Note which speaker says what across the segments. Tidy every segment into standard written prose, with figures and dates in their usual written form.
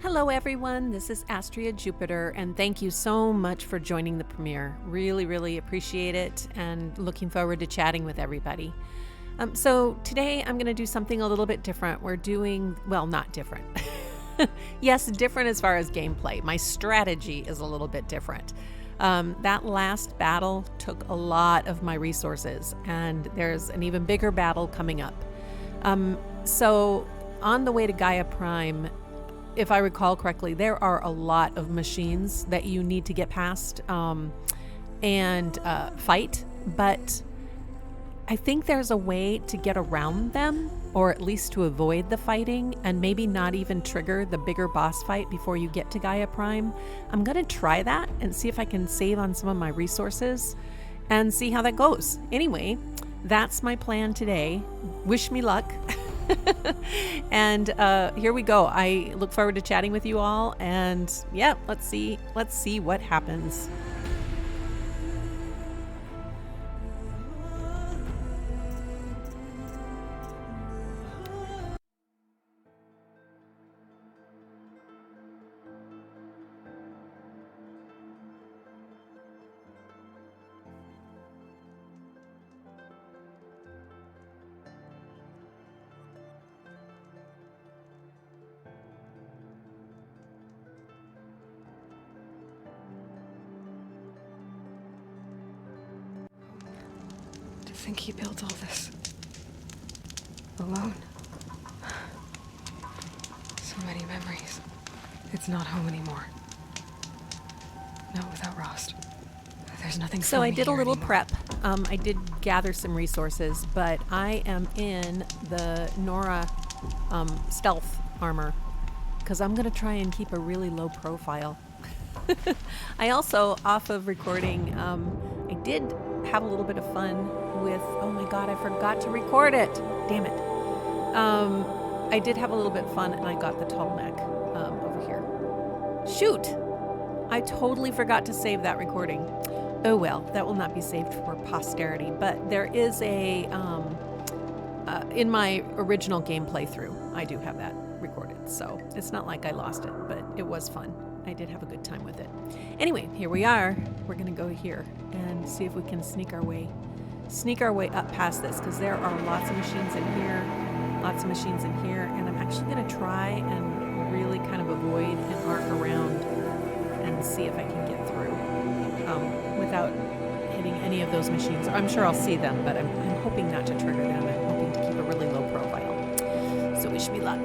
Speaker 1: Hello everyone, this is Astria Jupiter, and thank you so much for joining the premiere. Really appreciate it and looking forward to chatting with everybody. So today I'm going to do something a little bit different. We're doing, well, not different. Yes, different as far as gameplay. My strategy is a little bit different. That last battle took a lot of my resources, and there's an even bigger battle coming up. So on the way to Gaia Prime, if I recall correctly, there are a lot of machines that you need to get past and fight, but I think there's a way to get around them, or at least to avoid the fighting, and maybe not even trigger the bigger boss fight before you get to Gaia Prime. I'm going to try that and see if I can save on some of my resources and see how that goes. Anyway, that's my plan today. Wish me luck. And here we go. I look forward to chatting with you all, and yeah, let's see what happens.
Speaker 2: To think he built all this alone. So many memories. It's not home anymore. Not without Rost. There's nothing.
Speaker 1: So I did a little
Speaker 2: anymore.
Speaker 1: prep. I did gather some resources, but I am in the Nora stealth armor because I'm going to try and keep a really low profile. I also, off of recording, I did have a little bit of fun with, oh my god, I forgot to record it. Damn it. I did have a little bit of fun, and I got the tall neck over here. Shoot! I totally forgot to save that recording. Oh well, that will not be saved for posterity, but there is a, in my original game playthrough, I do have that recorded, so it's not like I lost it, but it was fun. I did have a good time with it. Anyway, here we are. We're gonna go here and see if we can sneak our way up past this, because there are lots of machines in here, and I'm actually gonna try and really kind of avoid and arc around and see if I can get through without hitting any of those machines. I'm sure I'll see them, but I'm hoping not to trigger them. I'm hoping to keep a really low profile. So wish me luck.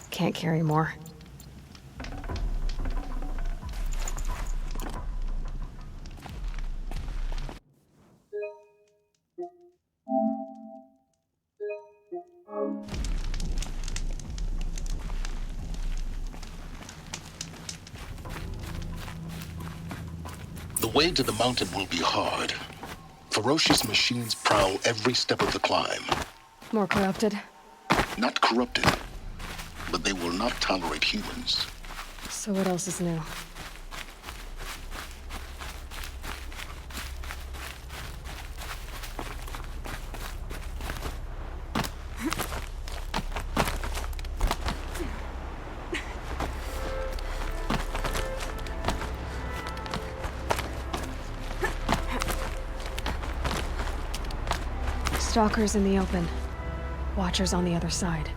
Speaker 2: Can't carry more.
Speaker 3: The way to the mountain will be hard. Ferocious machines prowl every step of the climb.
Speaker 2: More corrupted.
Speaker 3: Not corrupted, but they will not tolerate humans.
Speaker 2: So what else is new? Stalkers in the open. Watchers on the other side.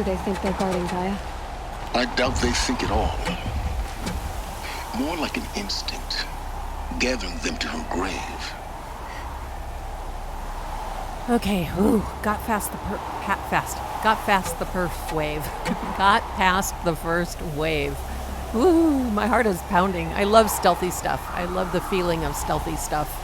Speaker 2: do they think they're guarding Gaia?
Speaker 3: I doubt they think at all. More like an instinct, gathering them to her grave.
Speaker 1: Okay, ooh, got past the first wave. Got past the first wave. Ooh, my heart is pounding. I love stealthy stuff. I love the feeling of stealthy stuff.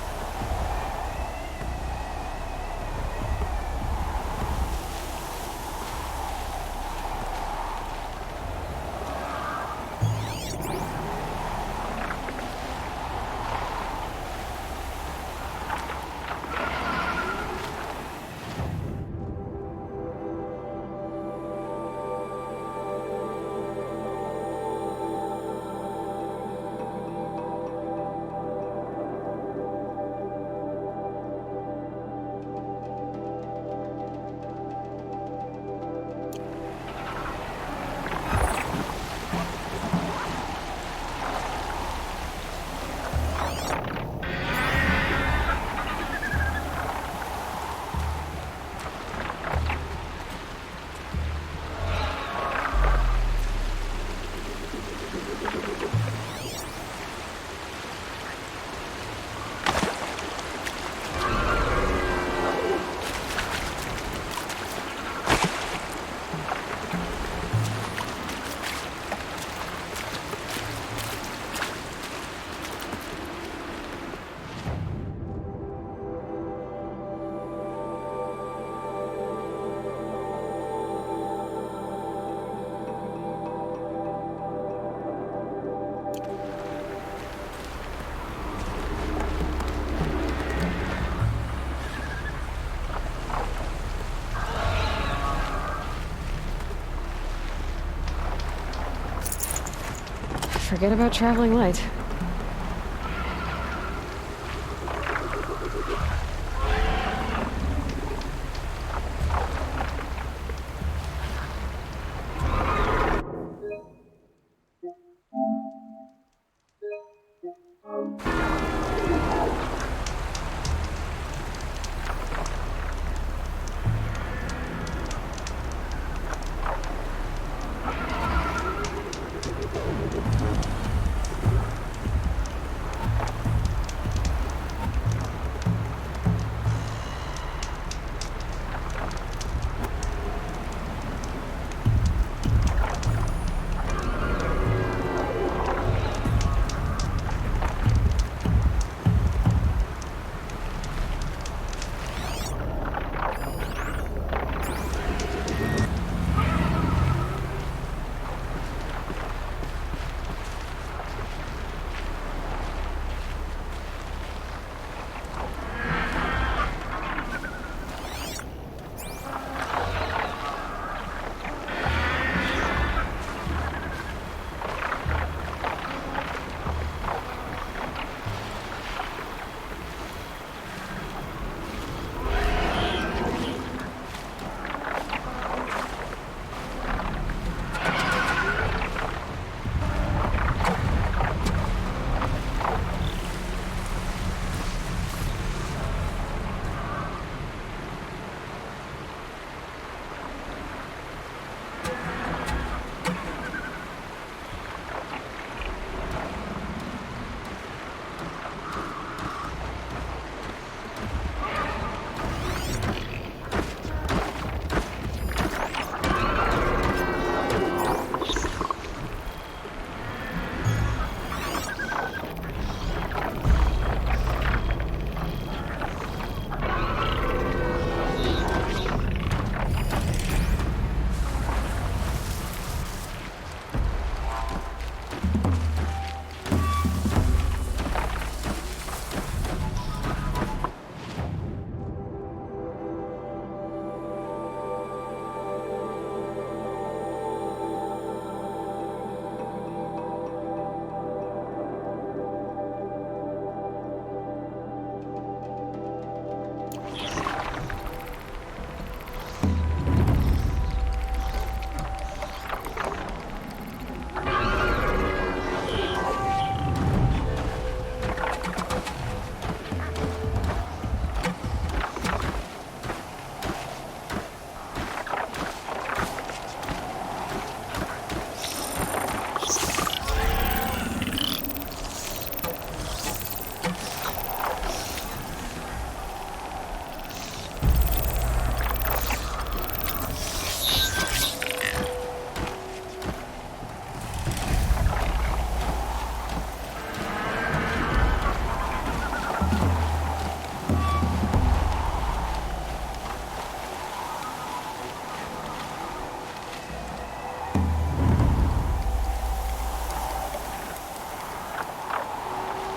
Speaker 2: Forget about traveling light.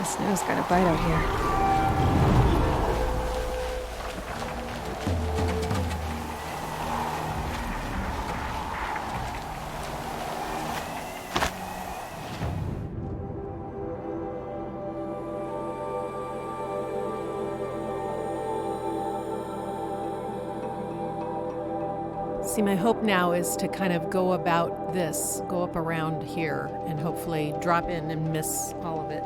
Speaker 2: The snow's got a bite out here.
Speaker 1: See, my hope now is to kind of go about this, go up around here, and hopefully drop in and miss all of it.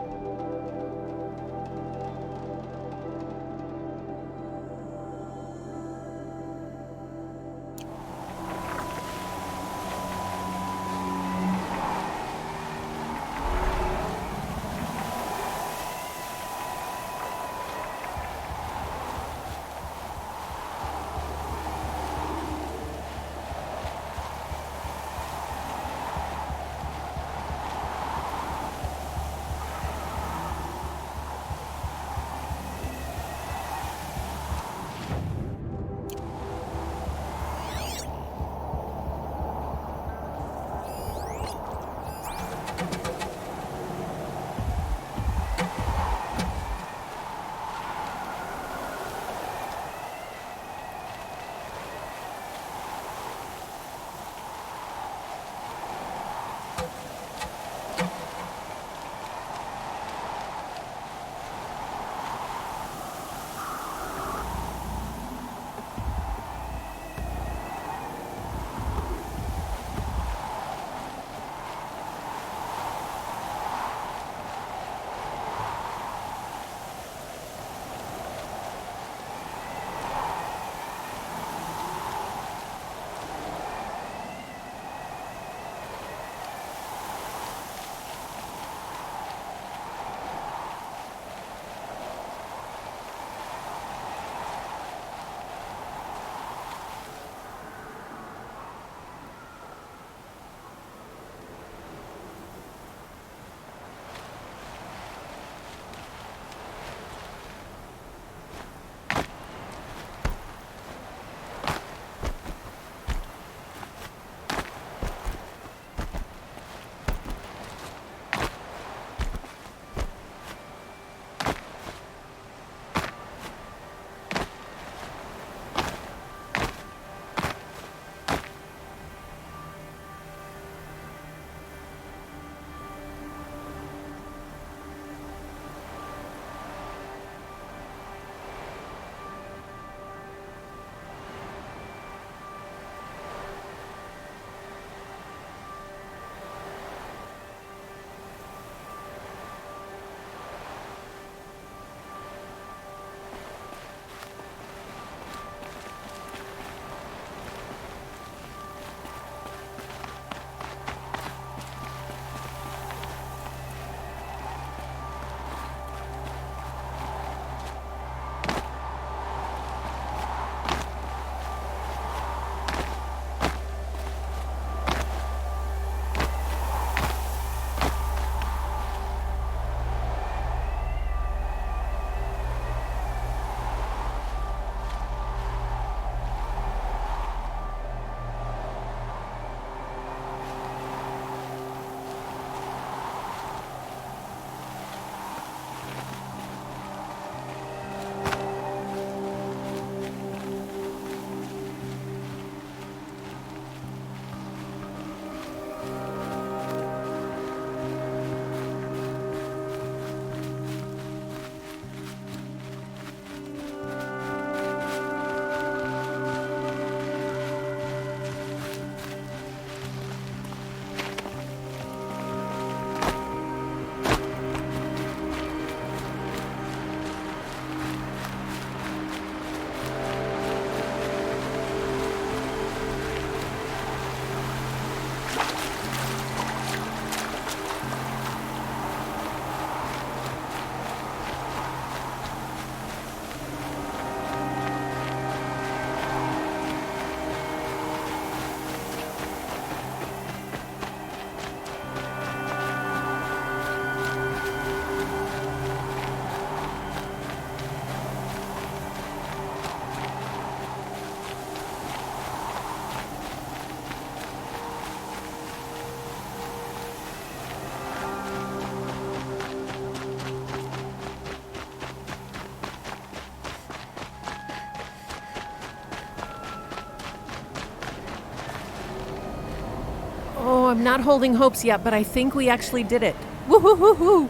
Speaker 1: know, I'm not holding hopes yet, but I think we actually did it. Woo-hoo-hoo-hoo!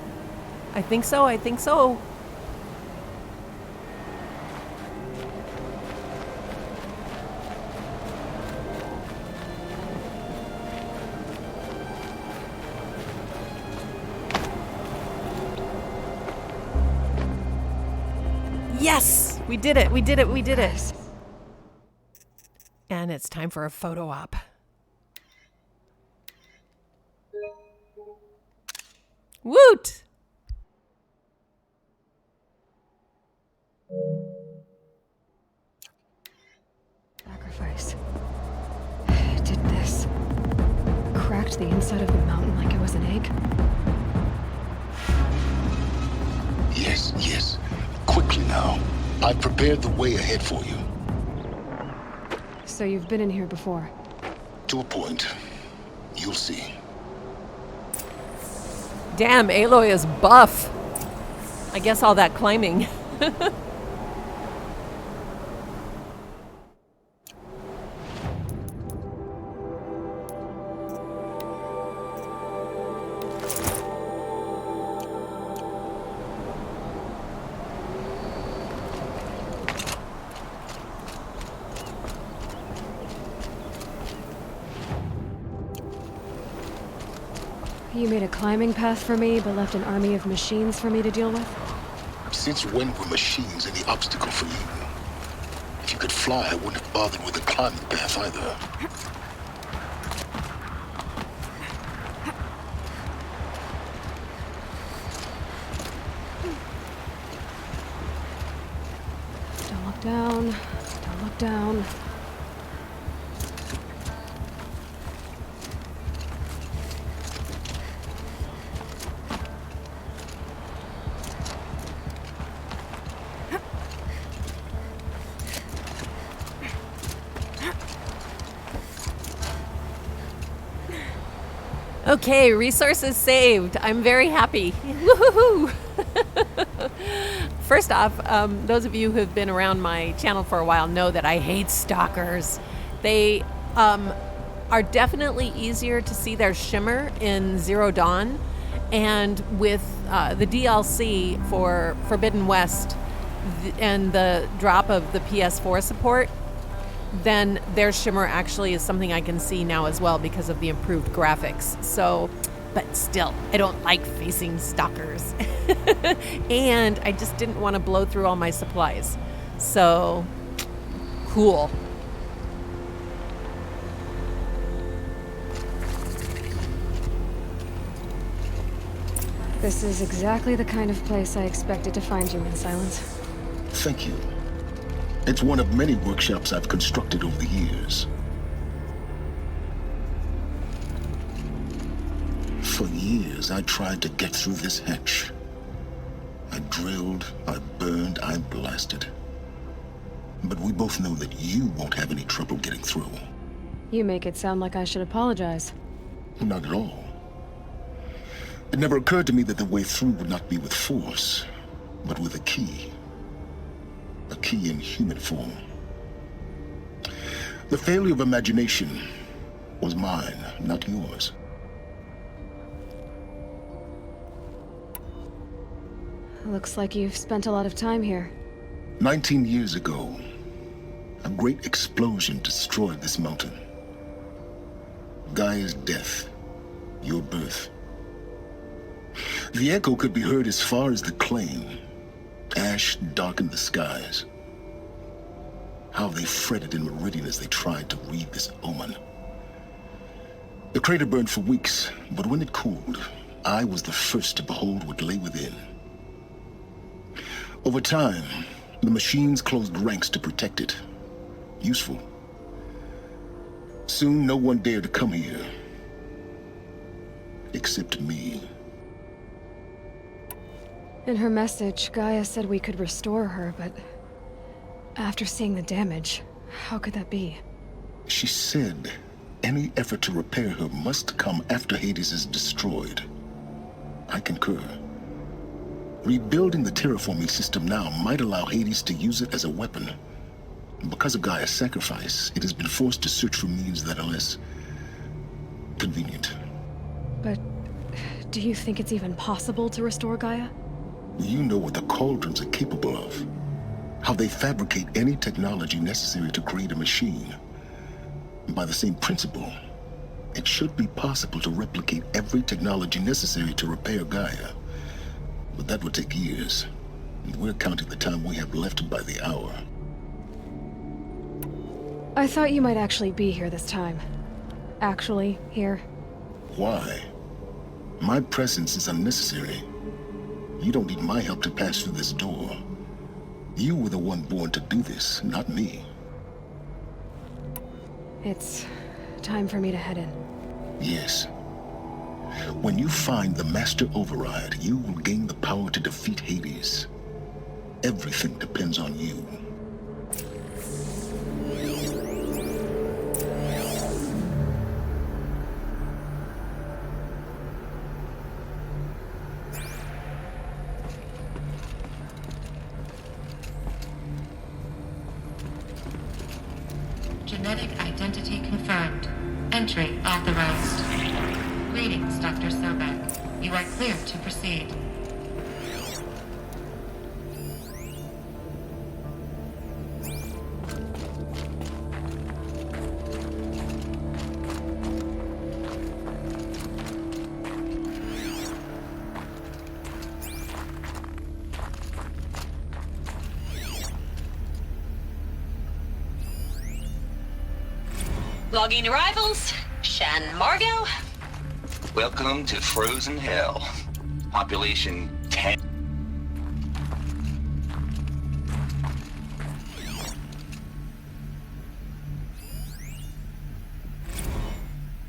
Speaker 1: I think so, I think so. Yes! We did it, we did it, we did it. And it's time for a photo op. Woot!
Speaker 2: Sacrifice. It did this. Cracked the inside of the mountain like it was an egg.
Speaker 3: Yes, yes. Quickly now. I've prepared the way ahead for you.
Speaker 2: So you've been in here before?
Speaker 3: To a point. You'll see.
Speaker 1: Damn, Aloy is buff. I guess all that climbing.
Speaker 2: You made a climbing path for me, but left an army of machines for me to deal with?
Speaker 3: Since when were machines any obstacle for you? If you could fly, I wouldn't have bothered with the climbing path either.
Speaker 2: Don't look down. Don't look down.
Speaker 1: Okay, resources saved. I'm very happy. Woohoo! First off, those of you who have been around my channel for a while know that I hate stalkers. They are definitely easier to see their shimmer in Zero Dawn, and with the DLC for Forbidden West and the drop of the PS4 support, then their shimmer actually is something I can see now as well because of the improved graphics. So, but still, I don't like facing stalkers. And I just didn't want to blow through all my supplies. So, cool.
Speaker 2: This is exactly the kind of place I expected to find you in, Silence.
Speaker 3: Thank you. It's one of many workshops I've constructed over the years. For years, I tried to get through this hatch. I drilled, I burned, I blasted. But we both know that you won't have any trouble getting through.
Speaker 2: You make it sound like I should apologize.
Speaker 3: Not at all. It never occurred to me that the way through would not be with force, but with a key. A key in human form. The failure of imagination was mine, not yours.
Speaker 2: Looks like you've spent a lot of time here.
Speaker 3: 19 years ago, a great explosion destroyed this mountain. Gaia's death, your birth. The echo could be heard as far as the claim. Ash darkened the skies. How they fretted in Meridian as they tried to read this omen. The crater burned for weeks, but when it cooled, I was the first to behold what lay within. Over time, the machines closed ranks to protect it. Useful. Soon, no one dared to come here. Except me.
Speaker 2: In her message, Gaia said we could restore her, but after seeing the damage, how could that be?
Speaker 3: She said any effort to repair her must come after Hades is destroyed. I concur. Rebuilding the terraforming system now might allow Hades to use it as a weapon. Because of Gaia's sacrifice, it has been forced to search for means that are less Convenient.
Speaker 2: But do you think it's even possible to restore Gaia?
Speaker 3: You know what the cauldrons are capable of. How they fabricate any technology necessary to create a machine. And by the same principle, it should be possible to replicate every technology necessary to repair Gaia. But that would take years. And we're counting the time we have left by the hour.
Speaker 2: I thought you might actually be here this time. Actually, here.
Speaker 3: Why? My presence is unnecessary. You don't need my help to pass through this door. You were the one born to do this, not me.
Speaker 2: It's time for me to head in.
Speaker 3: Yes. When you find the Master Override, you will gain the power to defeat Hades. Everything depends on you.
Speaker 4: Genetic identity confirmed. Entry authorized. Greetings, Dr. Sobek. You are cleared to proceed.
Speaker 5: Logging arrivals. Shan Margot.
Speaker 6: Welcome to Frozen Hell. Population 10.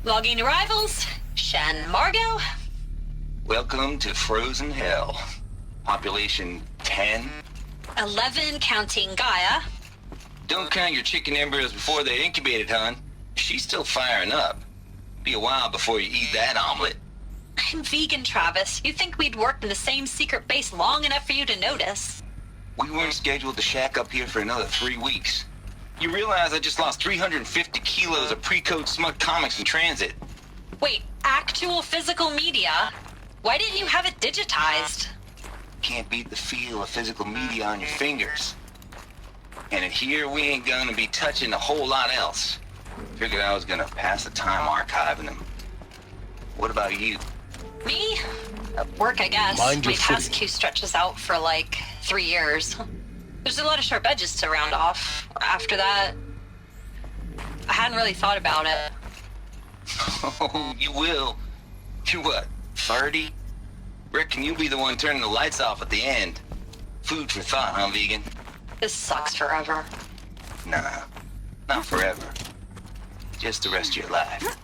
Speaker 5: Logging arrivals. Shan Margot.
Speaker 6: Welcome to Frozen Hell. Population 10.
Speaker 5: 11 counting Gaia.
Speaker 6: Don't count your chicken embryos before they're incubated, hon. She's still firing up. Be a while before you eat that omelet.
Speaker 5: I'm vegan, Travis. You'd think we'd worked in the same secret base long enough for you to notice.
Speaker 6: We weren't scheduled to shack up here for another 3 weeks. You realize I just lost 350 kilos of pre-code smug comics in transit.
Speaker 5: Wait, actual physical media? Why didn't you have it digitized?
Speaker 6: Can't beat the feel of physical media on your fingers. And in here, we ain't gonna be touching a whole lot else. Figured I was gonna pass the time archiving them. What about you?
Speaker 5: Me? Work, I guess.
Speaker 3: Mind your
Speaker 5: My task
Speaker 3: footing.
Speaker 5: queue stretches out for like 3 years. There's a lot of sharp edges to round off. After that, I hadn't really thought about it.
Speaker 6: Oh, you will. You're what, 30? Reckon you'll be the one turning the lights off at the end. Food for thought, huh, vegan?
Speaker 5: This sucks forever.
Speaker 6: Nah, not forever. Just the rest of your life.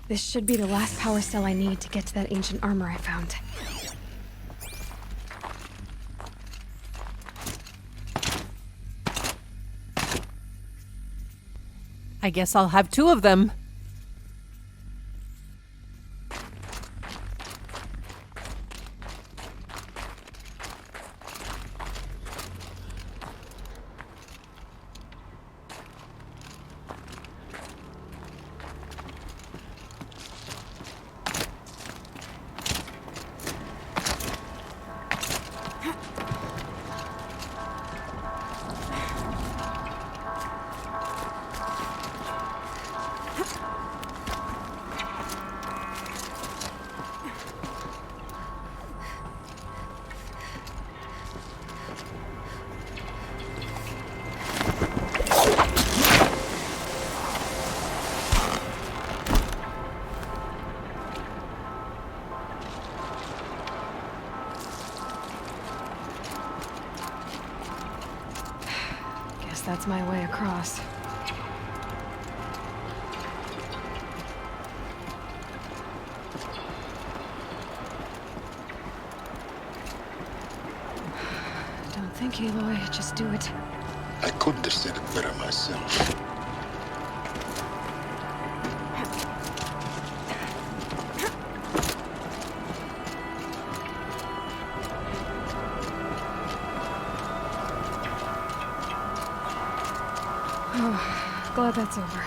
Speaker 2: This should be the last power cell I need to get to that ancient armor I found.
Speaker 1: I guess I'll have 2 of them.
Speaker 2: Guess that's my way across. Don't think, Aloy. Just do it.
Speaker 3: I couldn't have said it better myself.
Speaker 2: Oh, glad that's over.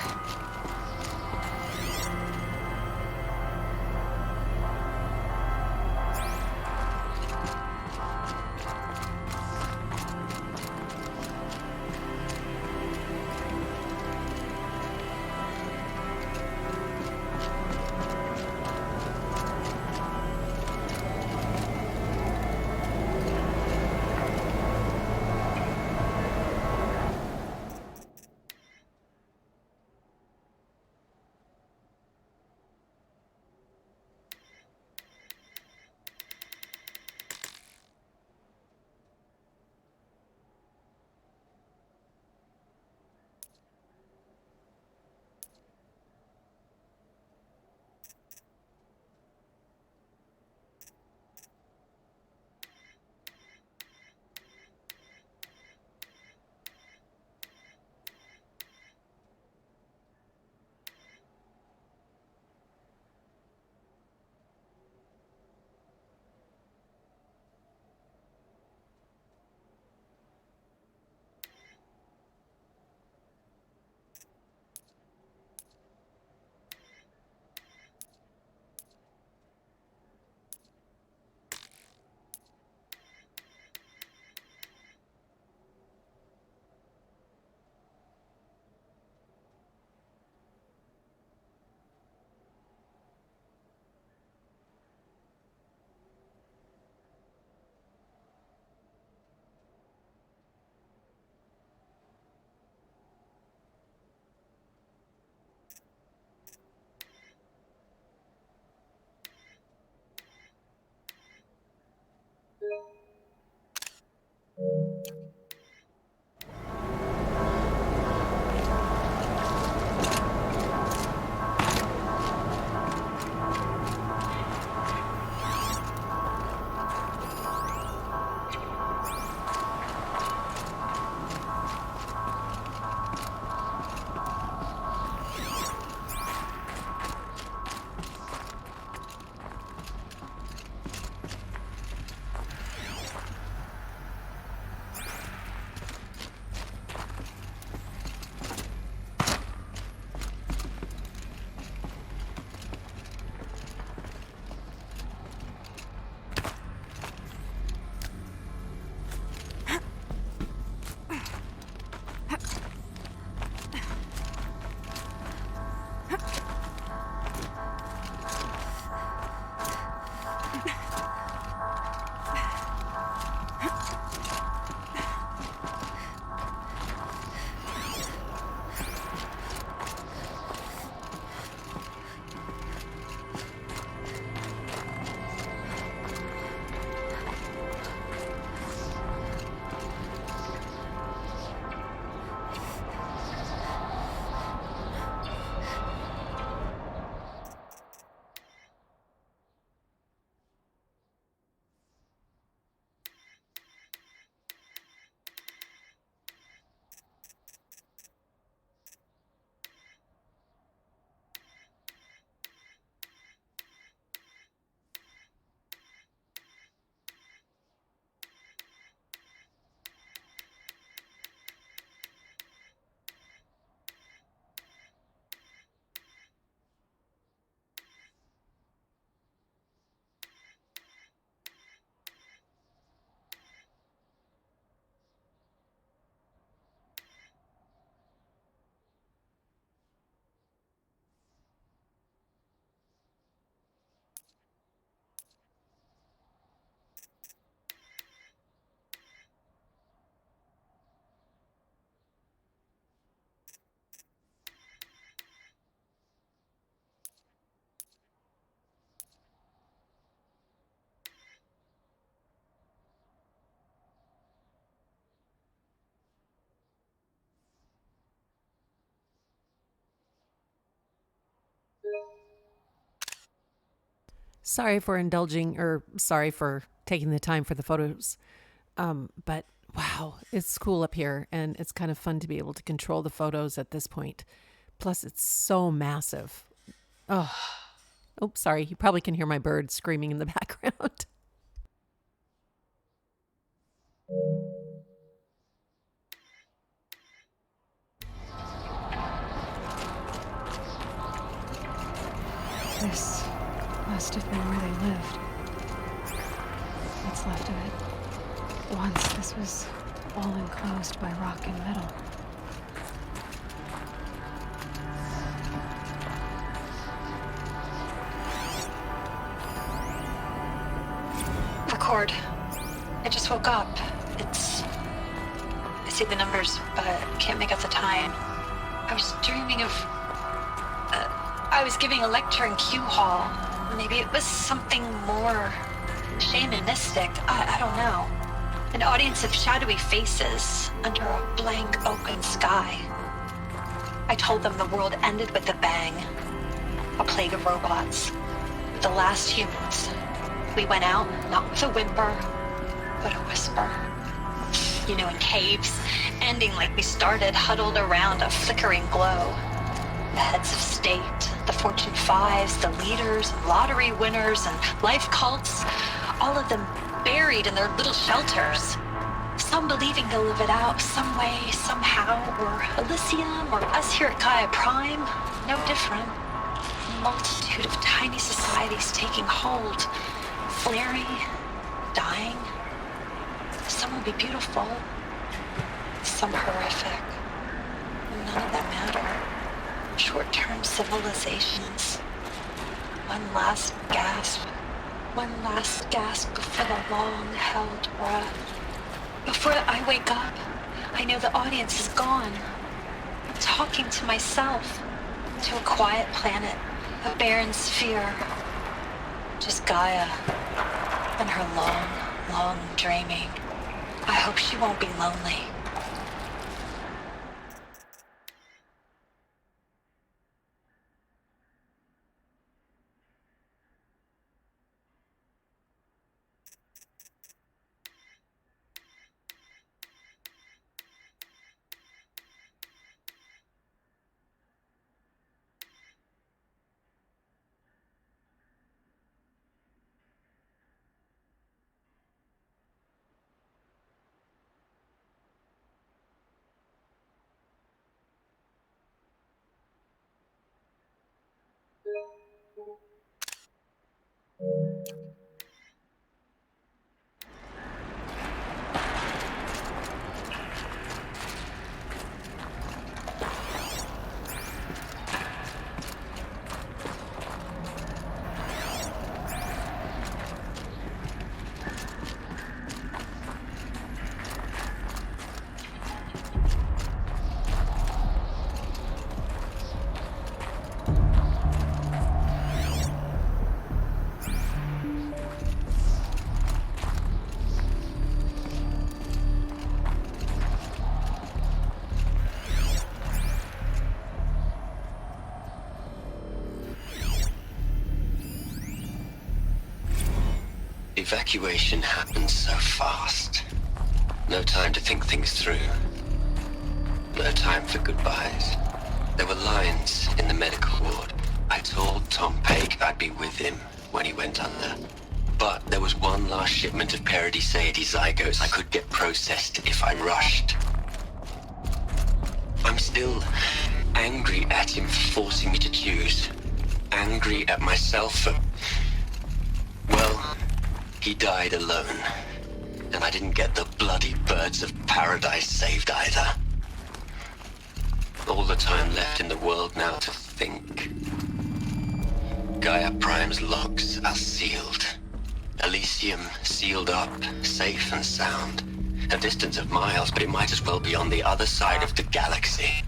Speaker 1: Sorry for indulging, or sorry for taking the time for the photos. But wow, it's cool up here, and it's kind of fun to be able to control the photos at this point. Plus, it's so massive. Oh, sorry. You probably can hear my bird screaming in the background.
Speaker 2: This must have been where they lived. What's left of it. Once this was all enclosed by rock and metal.
Speaker 5: Record. I just woke up. I see the numbers, but can't make out the time. I was dreaming of... I was giving a lecture in Q Hall. Maybe it was something more shamanistic. I don't know. An audience of shadowy faces under a blank open sky. I told them the world ended with a bang. A plague of robots. The last humans. We went out, not with a whimper, but a whisper. You know, in caves, ending like we started, huddled around a flickering glow. The heads of state, the Fortune 5s, the leaders, lottery winners, and life cults, all of them buried in their little shelters. Some believing they'll live it out some way, somehow, or Elysium, or us here at Gaia Prime, no different. A multitude of tiny societies taking hold, flaring, dying. Some will be beautiful, some horrific. None of them matter. Short-term civilizations. One last gasp. One last gasp before the long-held breath. Before I wake up, I know the audience is gone. I'm talking to myself, to a quiet planet, a barren sphere. Just Gaia and her long, long dreaming. I hope she won't be lonely.
Speaker 7: Evacuation happened so fast. No time to think things through. No time for goodbyes. There were lines in the medical ward. I told Tom Paik I'd be with him when he went under. But there was one last shipment of Paradiseidae zygotes I could get processed if I rushed. I'm still angry at him for forcing me to choose. Angry at myself for... well, he died alone. And I didn't get the bloody birds of paradise saved either. All the time left in the world now to think. Gaia Prime's logs are sealed. Elysium sealed up, safe and sound. A distance of miles, but it might as well be on the other side of the galaxy.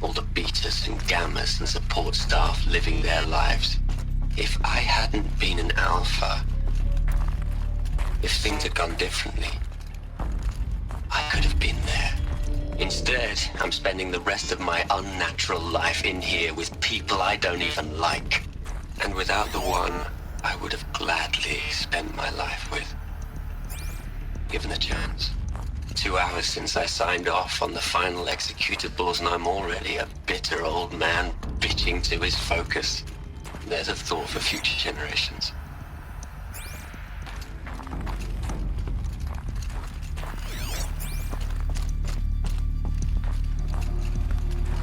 Speaker 7: All the betas and gammas and support staff living their lives. If I hadn't been an alpha, if things had gone differently, I could have been there. Instead, I'm spending the rest of my unnatural life in here with people I don't even like. And without the one I would have gladly spent my life with. Given the chance. 2 hours since I signed off on the final executables, and I'm already a bitter old man bitching to his focus. There's a thought for future generations.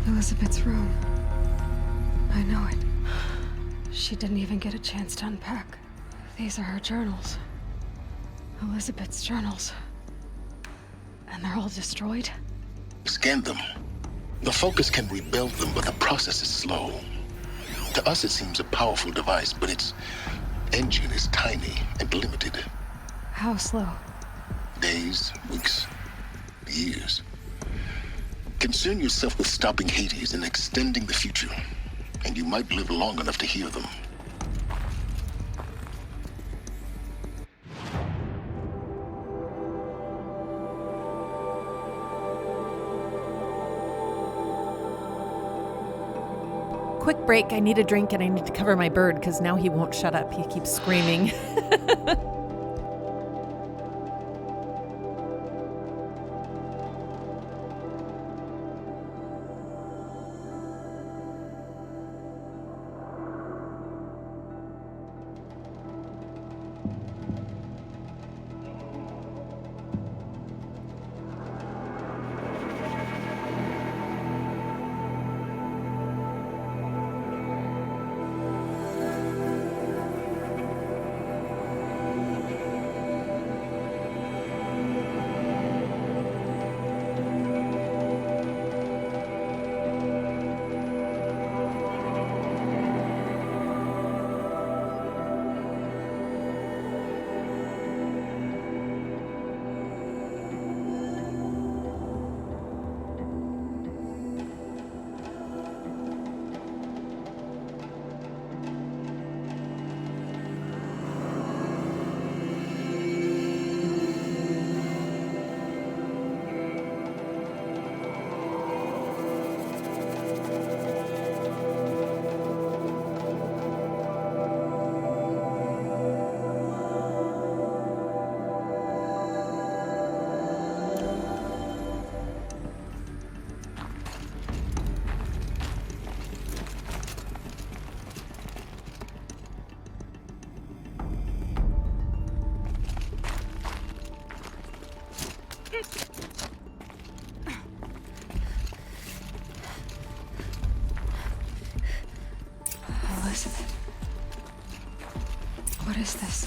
Speaker 2: Elizabeth's room. I know it. She didn't even get a chance to unpack. These are her journals. Elizabeth's journals. And they're all destroyed?
Speaker 3: Scan them. The Focus can rebuild them, but the process is slow. To us, it seems a powerful device, but its engine is tiny and limited.
Speaker 2: How slow?
Speaker 3: Days, weeks, years. Concern yourself with stopping Hades and extending the future, and you might live long enough to hear them.
Speaker 1: Quick break. I need a drink and I need to cover my bird because now he won't shut up. He keeps screaming.
Speaker 2: Elizabeth. What is this?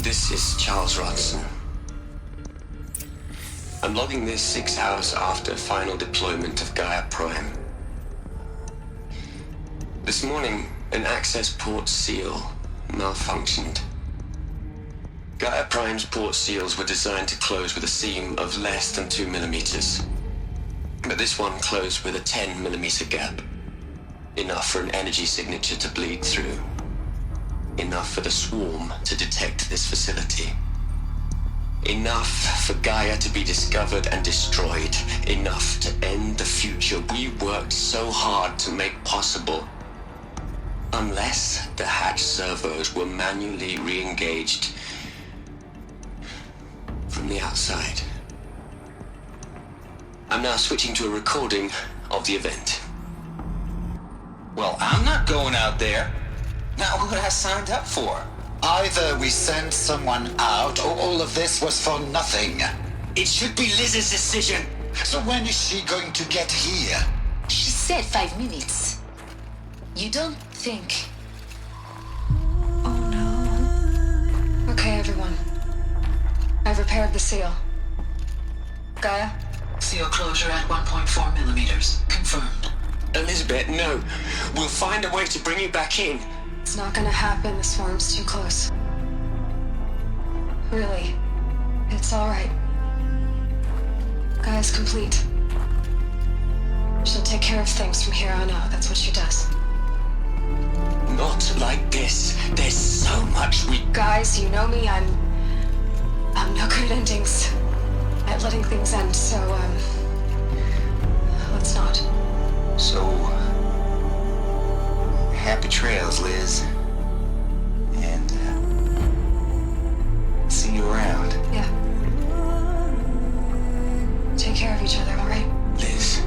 Speaker 7: This is Charles Rodson. I'm logging this 6 hours after final deployment of Gaia Prime. This morning, an access port seal malfunctioned. Gaia Prime's port seals were designed to close with a seam of less than 2 millimeters. But this one closed with a 10 millimeter gap. Enough for an energy signature to bleed through. Enough for the swarm to detect this facility. Enough for Gaia to be discovered and destroyed. Enough to end the future we worked so hard to make possible. Unless the hatch servos were manually re-engaged from the outside. I'm now switching to a recording of the event.
Speaker 6: Well, I'm not going out there. Not what I signed up for.
Speaker 8: Either we send someone out, or all of this was for nothing.
Speaker 7: It should be Liz's decision.
Speaker 8: So when is she going to get here?
Speaker 9: She said 5 minutes. You don't think...
Speaker 2: Oh no. Okay, everyone. I've repaired the seal. Gaia?
Speaker 10: Seal closure at 1.4 millimeters. Confirmed.
Speaker 7: Elizabeth, no. We'll find a way to bring you back in.
Speaker 2: It's not gonna happen. The swarm's too close. Really. It's alright. Gaia's complete. She'll take care of things from here on out. That's what she does.
Speaker 7: Not like this. There's so much we...
Speaker 2: Guys, you know me. I'm no good at endings. At letting things end, so, let's not.
Speaker 6: So, happy trails, Liz. And, see you around.
Speaker 2: Yeah. Take care of each other, alright?
Speaker 7: Liz.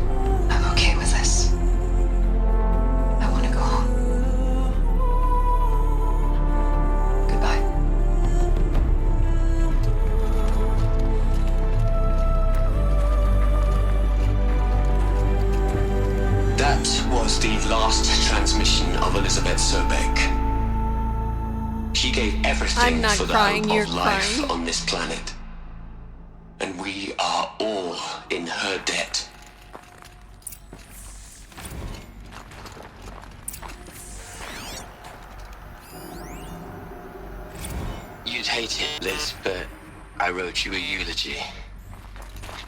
Speaker 2: I'm okay with this. I want to go home. Goodbye.
Speaker 7: That was the last transmission of Elizabeth Sobek. She gave everything
Speaker 1: I'm not
Speaker 7: for the
Speaker 1: crying,
Speaker 7: hope
Speaker 1: you're
Speaker 7: of life
Speaker 1: crying.
Speaker 7: on this planet. And we are all in her debt. You'd hate it, Liz, but I wrote you a eulogy.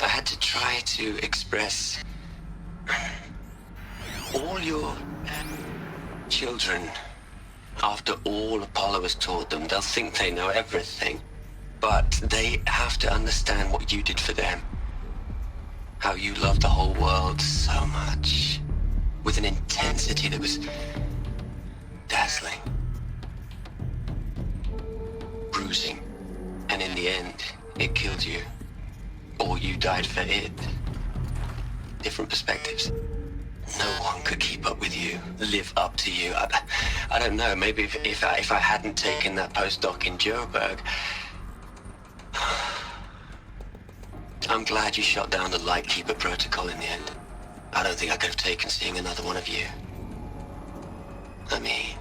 Speaker 7: I had to try to express all your children. After all Apollo has taught them, they'll think they know everything. But they have to understand what you did for them. How you loved the whole world so much. With an intensity that was dazzling. Bruising. And in the end, it killed you. Or you died for it. Different perspectives. No one could keep up with you, live up to you. I don't know, maybe if I hadn't taken that postdoc in Joburg. I'm glad you shot down the Lightkeeper protocol in the end. I don't think I could have taken seeing another one of you. I mean,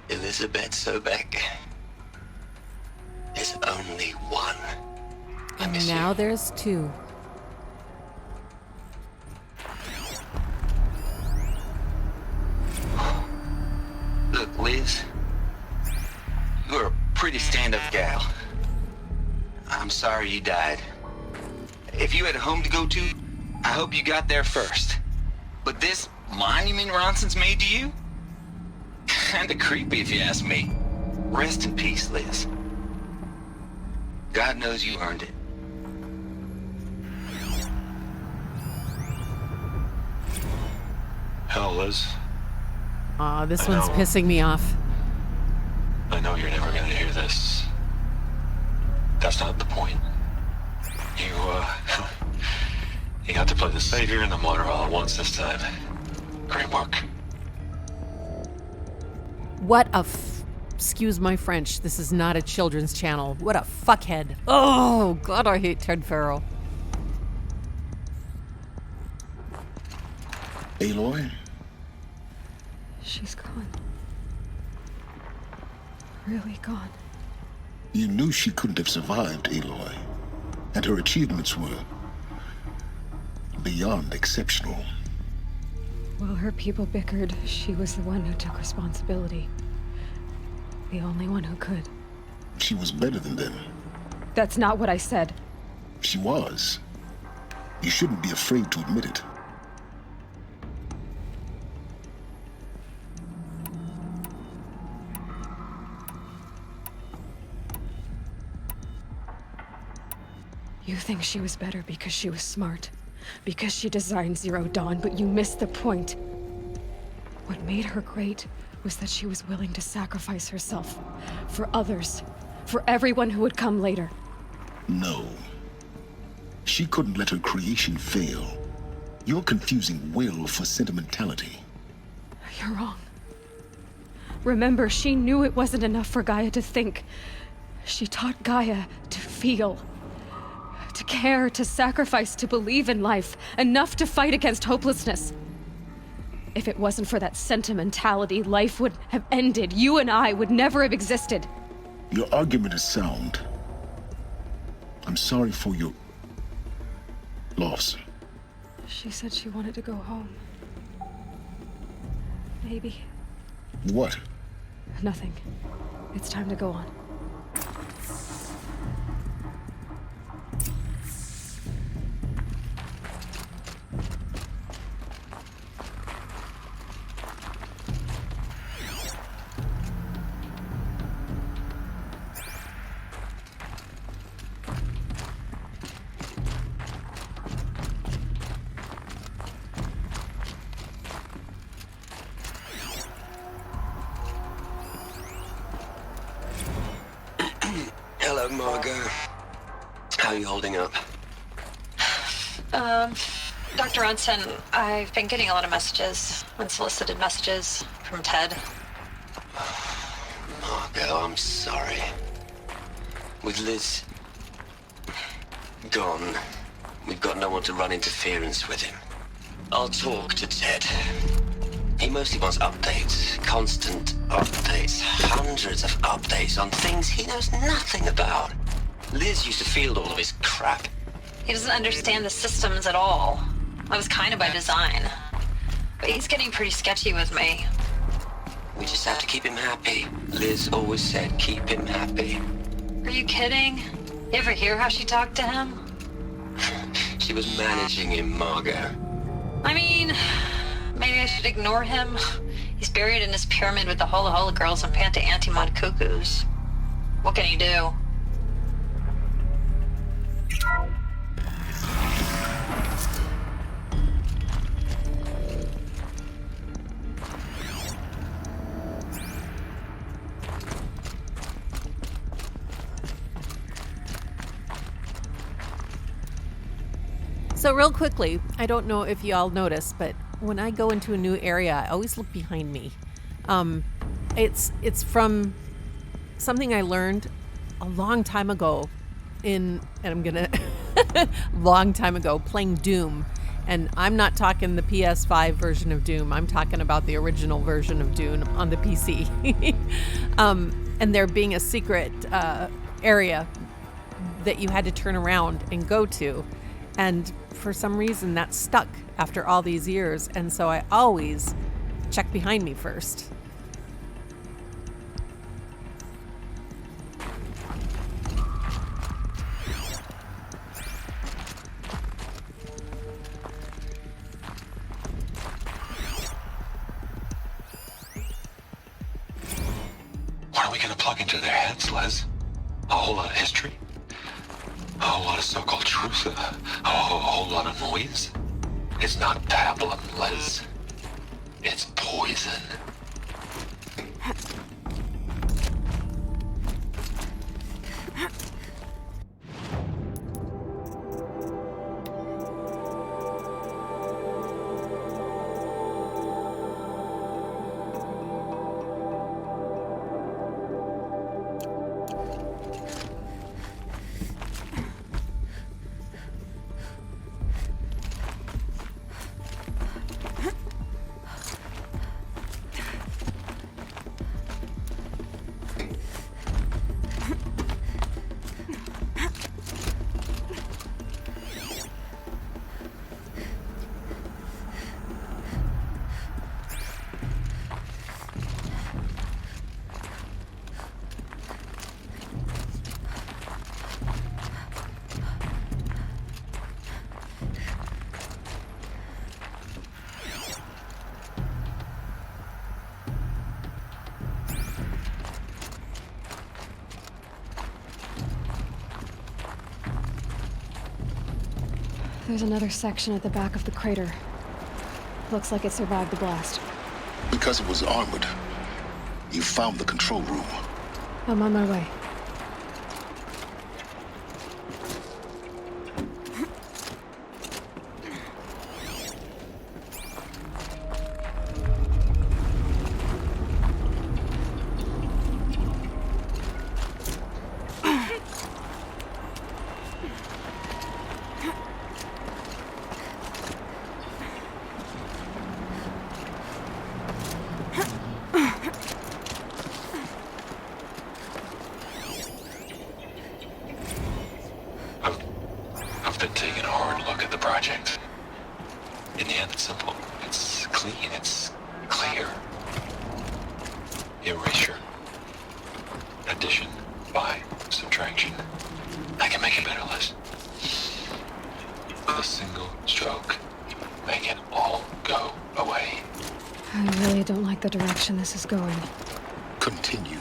Speaker 7: Elizabeth Sobek. There's only one. I
Speaker 1: And
Speaker 7: miss
Speaker 1: now
Speaker 7: you.
Speaker 1: there's two.
Speaker 6: Look, Liz. You're a pretty stand-up gal. I'm sorry you died. If you had a home to go to, I hope you got there first. But this monument Ronson's made to you? Kinda creepy if you ask me. Rest in peace, Liz. God knows you earned it.
Speaker 11: Hell, Liz.
Speaker 1: Aw, this
Speaker 11: I
Speaker 1: one's
Speaker 11: know.
Speaker 1: pissing me off.
Speaker 11: I know you're never gonna hear this. That's not the point. You, you got to play the savior and the martyr all at once this time. Great work.
Speaker 1: What a excuse my French, this is not a children's channel. What a fuckhead. Oh, God, I hate Ted Farrell.
Speaker 3: Aloy?
Speaker 2: She's gone. Really gone.
Speaker 3: You knew she couldn't have survived, Aloy. And her achievements were beyond exceptional.
Speaker 2: While her people bickered, she was the one who took responsibility. The only one who could.
Speaker 3: She was better than them.
Speaker 2: That's not what I said.
Speaker 3: She was. You shouldn't be afraid to admit it.
Speaker 2: You think she was better because she was smart, because she designed Zero Dawn, but you missed the point. What made her great was that she was willing to sacrifice herself for others, for everyone who would come later.
Speaker 3: No. She couldn't let her creation fail. You're confusing will for sentimentality.
Speaker 2: You're wrong. Remember, she knew it wasn't enough for Gaia to think. She taught Gaia to feel. To care, to sacrifice, to believe in life. Enough to fight against hopelessness. If it wasn't for that sentimentality, life would have ended. You and I would never have existed.
Speaker 3: Your argument is sound. I'm sorry for your loss.
Speaker 2: She said she wanted to go home. Maybe.
Speaker 3: What?
Speaker 2: Nothing. It's time to go on.
Speaker 7: Hello, Margot. How are you holding up?
Speaker 5: Dr. Ronson, I've been getting a lot of messages, unsolicited messages from Ted.
Speaker 7: Margot, I'm sorry. With Liz gone, we've got no one to run interference with him. I'll talk to Ted. He mostly wants updates, constant updates, hundreds of updates on things he knows nothing about. Liz used to field all of his crap.
Speaker 5: He doesn't understand the systems at all. That was kind of by design. But he's getting pretty sketchy with me.
Speaker 7: We just have to keep him happy. Liz always said keep him happy.
Speaker 5: Are you kidding? You ever hear how she talked to him?
Speaker 7: She was managing him, Margot.
Speaker 5: I mean, maybe I should ignore him. He's buried in his pyramid with the Hola Hola girls and Panta Antimod cuckoos. What can he do?
Speaker 1: So real quickly, I don't know if you all notice, but when I go into a new area, I always look behind me. It's from something I learned a long time ago long time ago, playing Doom. And I'm not talking the PS5 version of Doom. I'm talking about the original version of Doom on the PC. And there being a secret area that you had to turn around and go to. And for some reason that stuck after all these years. And so I always check behind me first.
Speaker 11: What are we gonna plug into their heads, Les? A whole lot of history? A whole lot of so-called truth? A whole lot of noise? It's not pablum, Les. It's poison.
Speaker 2: There's another section at the back of the crater. Looks like it survived the blast.
Speaker 3: Because it was armored, you found the control room.
Speaker 2: I'm on my way.
Speaker 11: I've been taking a hard look at the project. In the end, it's simple. It's clean. It's clear. Erasure. Addition. By. Subtraction. I can make a better list. With a single stroke, make it all go away.
Speaker 2: I really don't like the direction this is going.
Speaker 3: Continue.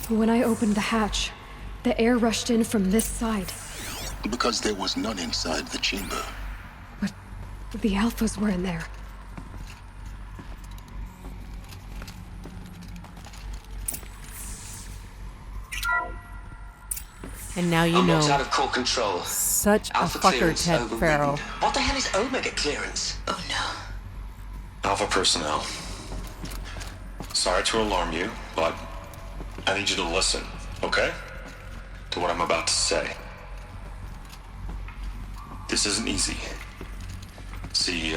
Speaker 2: When I opened the hatch, the air rushed in from this side.
Speaker 3: Because there was none inside the chamber.
Speaker 2: But the Alphas were in there.
Speaker 1: And now you
Speaker 7: Unlock's
Speaker 1: know.
Speaker 7: out of core control.
Speaker 1: Such
Speaker 7: Alpha
Speaker 1: a fucker,
Speaker 7: clearance
Speaker 1: Ted
Speaker 7: overridden.
Speaker 1: Farrell.
Speaker 7: What the hell is Omega clearance? Oh no.
Speaker 11: Alpha personnel. Sorry to alarm you, but I need you to listen, okay? To what I'm about to say. This isn't easy. See,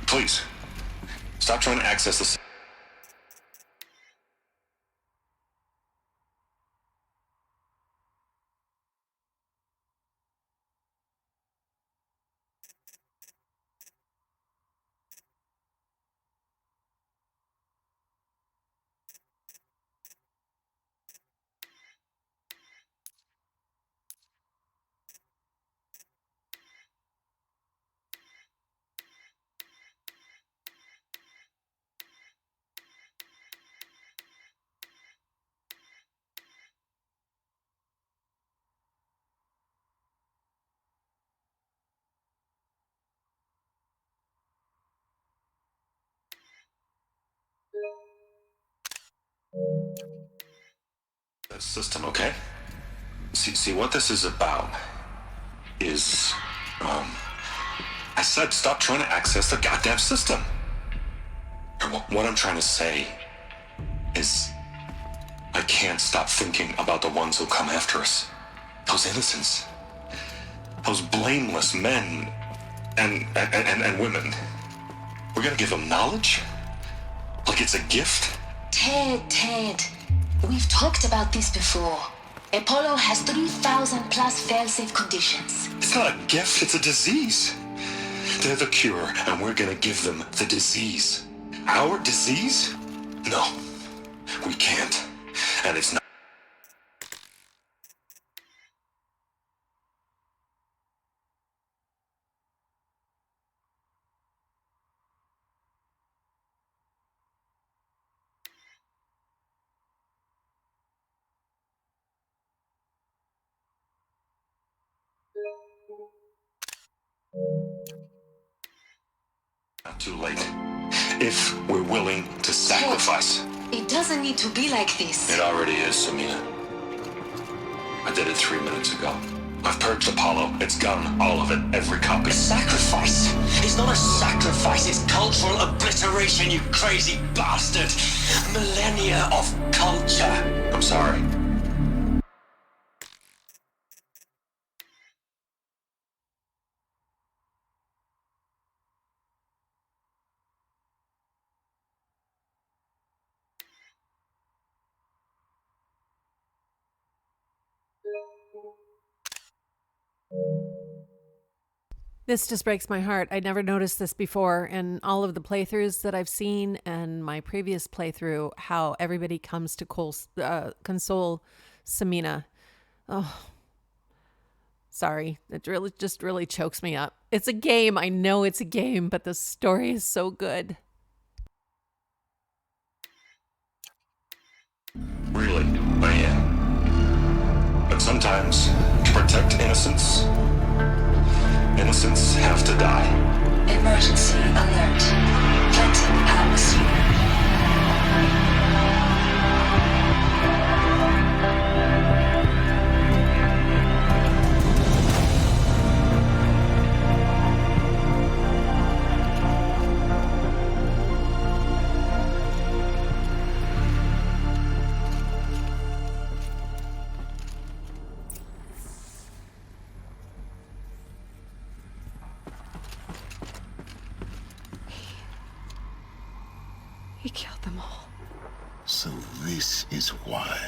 Speaker 11: please, stop trying to access this. System, okay? See what this is about is, I said stop trying to access the goddamn system. What I'm trying to say is I can't stop thinking about the ones who come after us. Those innocents. Those blameless men and women. We're gonna give them knowledge? Like it's a gift?
Speaker 9: Ted, we've talked about this before. Apollo has 3,000 plus fail-safe conditions.
Speaker 11: It's not a gift, it's a disease. They're the cure, and we're gonna give them the disease. Our disease? No, we can't. And it's not. Not too late. If we're willing to sacrifice.
Speaker 9: It doesn't need to be like this.
Speaker 11: It already is, Samina. I did it 3 minutes ago. I've purged Apollo. It's gone. All of it. Every copy.
Speaker 7: Sacrifice? It's not a sacrifice, it's cultural obliteration, you crazy bastard! Millennia of culture!
Speaker 11: I'm sorry.
Speaker 1: This just breaks my heart. I never noticed this before in all of the playthroughs that I've seen and my previous playthrough, how everybody comes to console Samina. Oh, sorry. It really chokes me up. It's a game. I know it's a game, but the story is so good.
Speaker 11: Really, I am. But sometimes, to protect innocence have to die.
Speaker 9: Emergency alert. Venting atmosphere.
Speaker 2: He killed them all.
Speaker 3: So this is why.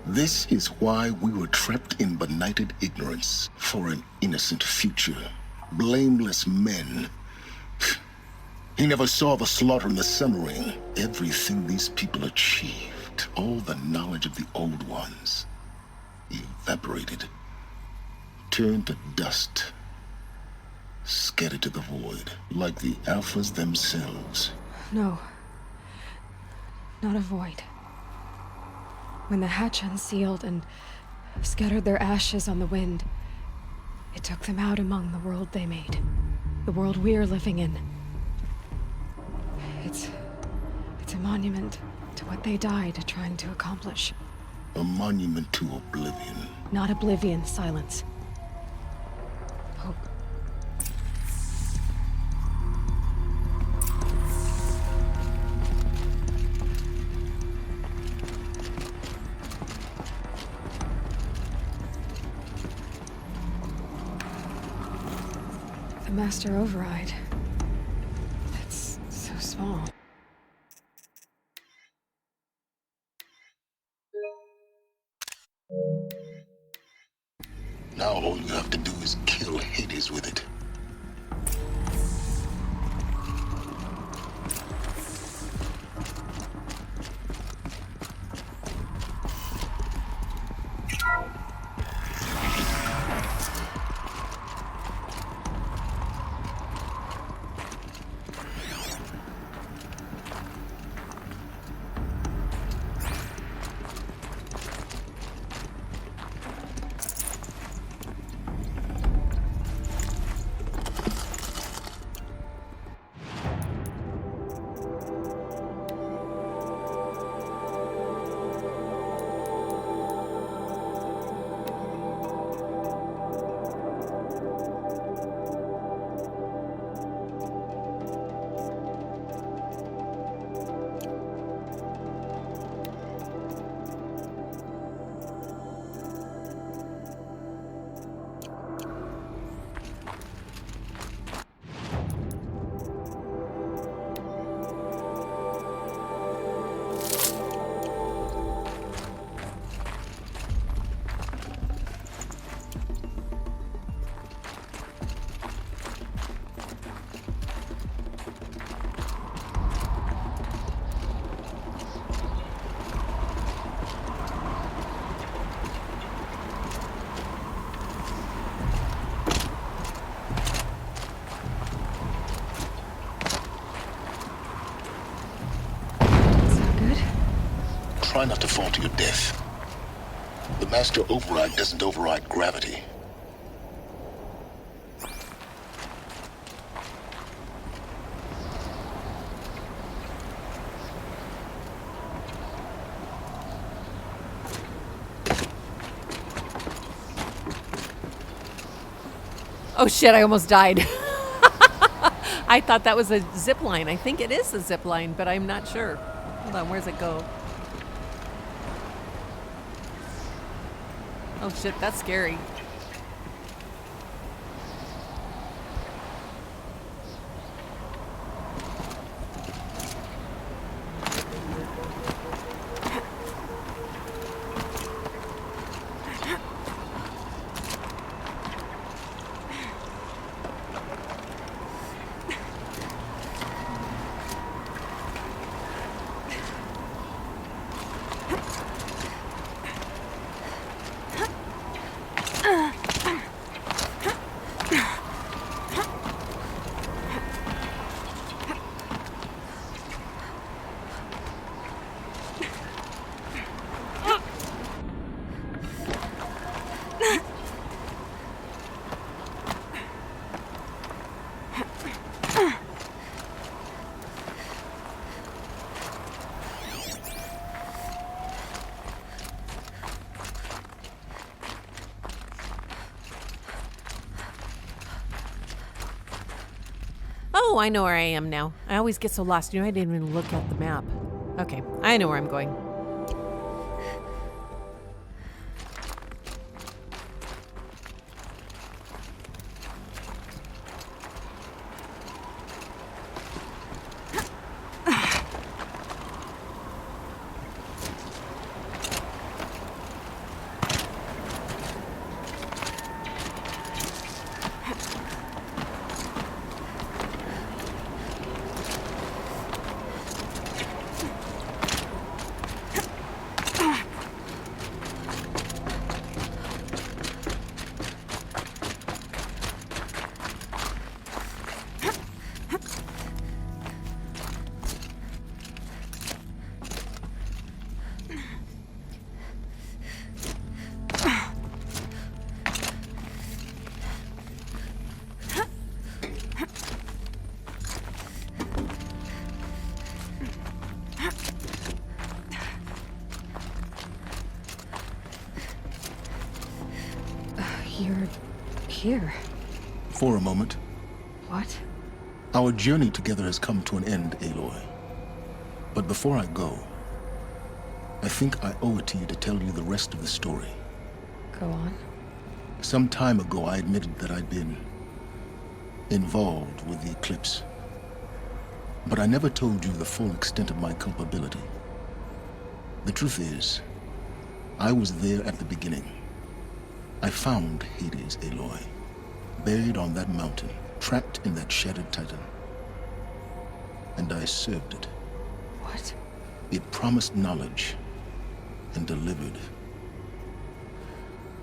Speaker 3: This is why we were trapped in benighted ignorance for an innocent future. Blameless men. He never saw the slaughter and the summering. Everything these people achieved, all the knowledge of the old ones, evaporated, turned to dust, scattered to the void, like the Alphas themselves.
Speaker 2: No. Not a void. When the hatch unsealed and scattered their ashes on the wind, it took them out among the world they made. The world we're living in. It's a monument to what they died trying to accomplish.
Speaker 3: A monument to oblivion.
Speaker 2: Not oblivion, silence. Hope. The master override. That's so small.
Speaker 3: Now all you have to do is kill Hades with it. Try not to fall to your death. The Master Override doesn't override gravity.
Speaker 1: Oh shit, I almost died. I thought that was a zip line. I think it is a zip line, but I'm not sure. Hold on, where's it go? Oh shit, that's scary. Oh, I know where I am now. I always get so lost. You know, I didn't even look at the map. Okay, I know where I'm going.
Speaker 2: You're here.
Speaker 3: For a moment.
Speaker 2: What?
Speaker 3: Our journey together has come to an end, Aloy. But before I go, I think I owe it to you to tell you the rest of the story.
Speaker 2: Go on.
Speaker 3: Some time ago, I admitted that I'd been involved with the eclipse. But I never told you the full extent of my culpability. The truth is, I was there at the beginning. I found Hades, Aloy, buried on that mountain, trapped in that shattered titan. And I served it.
Speaker 2: What?
Speaker 3: It promised knowledge and delivered.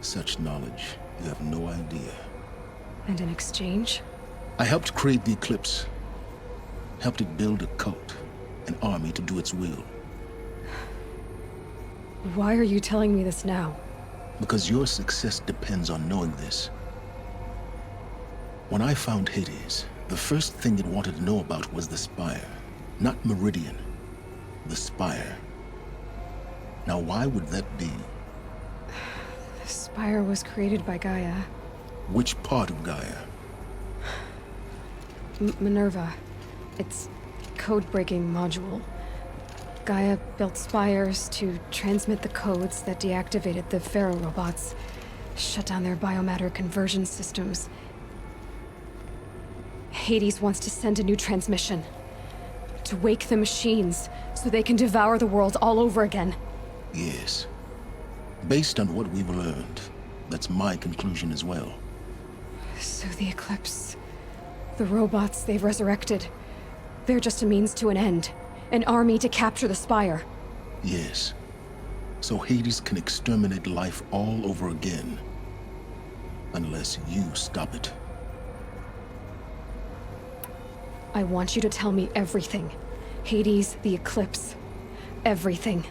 Speaker 3: Such knowledge, you have no idea.
Speaker 2: And in exchange?
Speaker 3: I helped create the eclipse. Helped it build a cult, an army to do its will.
Speaker 2: Why are you telling me this now?
Speaker 3: Because your success depends on knowing this. When I found Hades, the first thing it wanted to know about was the Spire. Not Meridian. The Spire. Now why would that be?
Speaker 2: The Spire was created by Gaia.
Speaker 3: Which part of Gaia?
Speaker 2: Minerva. Its code-breaking module. Gaia built spires to transmit the codes that deactivated the Pharaoh robots, shut down their biomatter conversion systems. Hades wants to send a new transmission. To wake the machines, so they can devour the world all over again.
Speaker 3: Yes. Based on what we've learned, that's my conclusion as well.
Speaker 2: So the Eclipse, the robots they've resurrected, they're just a means to an end. An army to capture the Spire.
Speaker 3: Yes. So Hades can exterminate life all over again. Unless you stop it.
Speaker 2: I want you to tell me everything. Hades, the Eclipse. Everything.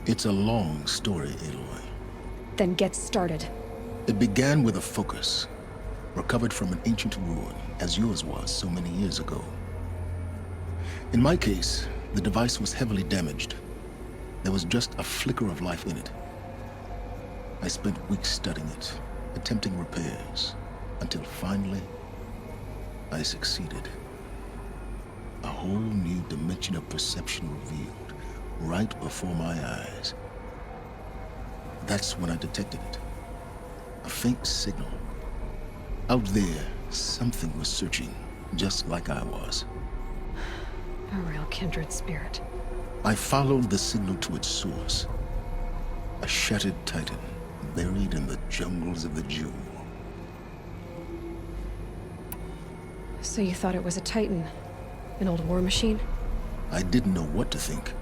Speaker 3: It's a long story, Aloy.
Speaker 2: Then get started.
Speaker 3: It began with a focus, recovered from an ancient ruin, as yours was so many years ago. In my case, the device was heavily damaged. There was just a flicker of life in it. I spent weeks studying it, attempting repairs, until finally, I succeeded. A whole new dimension of perception revealed, right before my eyes. That's when I detected it. A faint signal. Out there, something was searching, just like I was.
Speaker 2: A real kindred spirit.
Speaker 3: I followed the signal to its source. A shattered titan, buried in the jungles of the Jewel.
Speaker 2: So you thought it was a titan? An old war machine?
Speaker 3: I didn't know what to think.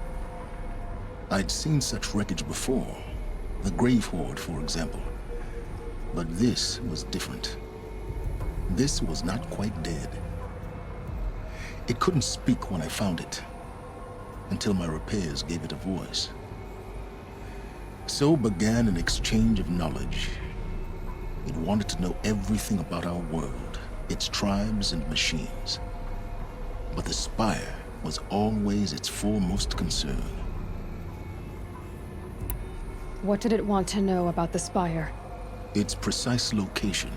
Speaker 3: I'd seen such wreckage before. The Grave Horde, for example. But this was different. This was not quite dead. It couldn't speak when I found it, until my repairs gave it a voice. So began an exchange of knowledge. It wanted to know everything about our world, its tribes and machines. But the Spire was always its foremost concern.
Speaker 2: What did it want to know about the Spire?
Speaker 3: Its precise location,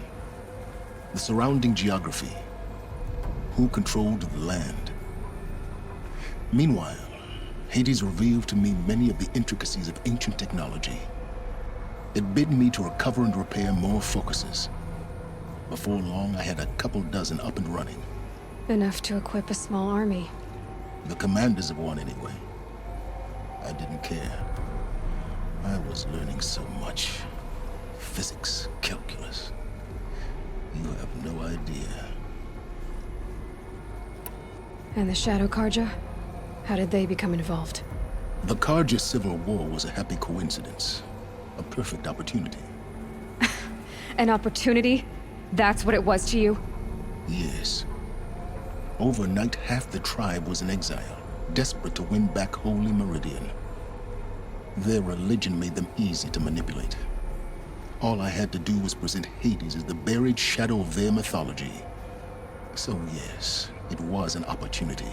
Speaker 3: the surrounding geography, who controlled the land. Meanwhile, Hades revealed to me many of the intricacies of ancient technology. It bid me to recover and repair more focuses. Before long, I had a couple dozen up and running.
Speaker 2: Enough to equip a small army.
Speaker 3: The commanders of one, anyway. I didn't care. I was learning so much. Physics, calculus. You have no idea.
Speaker 2: And the Shadow Karja? How did they become involved?
Speaker 3: The Karja Civil War was a happy coincidence. A perfect opportunity.
Speaker 2: An opportunity? That's what it was to you?
Speaker 3: Yes. Overnight, half the tribe was in exile, desperate to win back Holy Meridian. Their religion made them easy to manipulate. All I had to do was present Hades as the buried shadow of their mythology. So yes, it was an opportunity.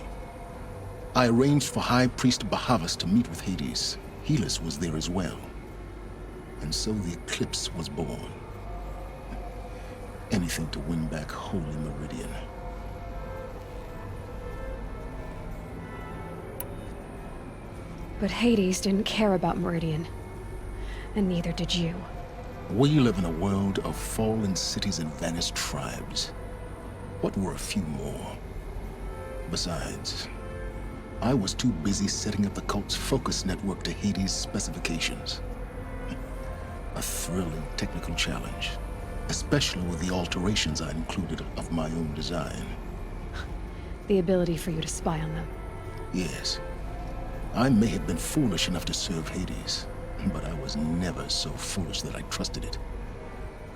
Speaker 3: I arranged for High Priest Bahavas to meet with Hades. Helis was there as well. And so the eclipse was born. Anything to win back Holy Meridian.
Speaker 2: But Hades didn't care about Meridian. And neither did you.
Speaker 3: We live in a world of fallen cities and vanished tribes. What were a few more? Besides, I was too busy setting up the cult's focus network to Hades' specifications. A thrilling technical challenge, especially with the alterations I included of my own design.
Speaker 2: The ability for you to spy on them.
Speaker 3: Yes. I may have been foolish enough to serve Hades, but I was never so foolish that I trusted it.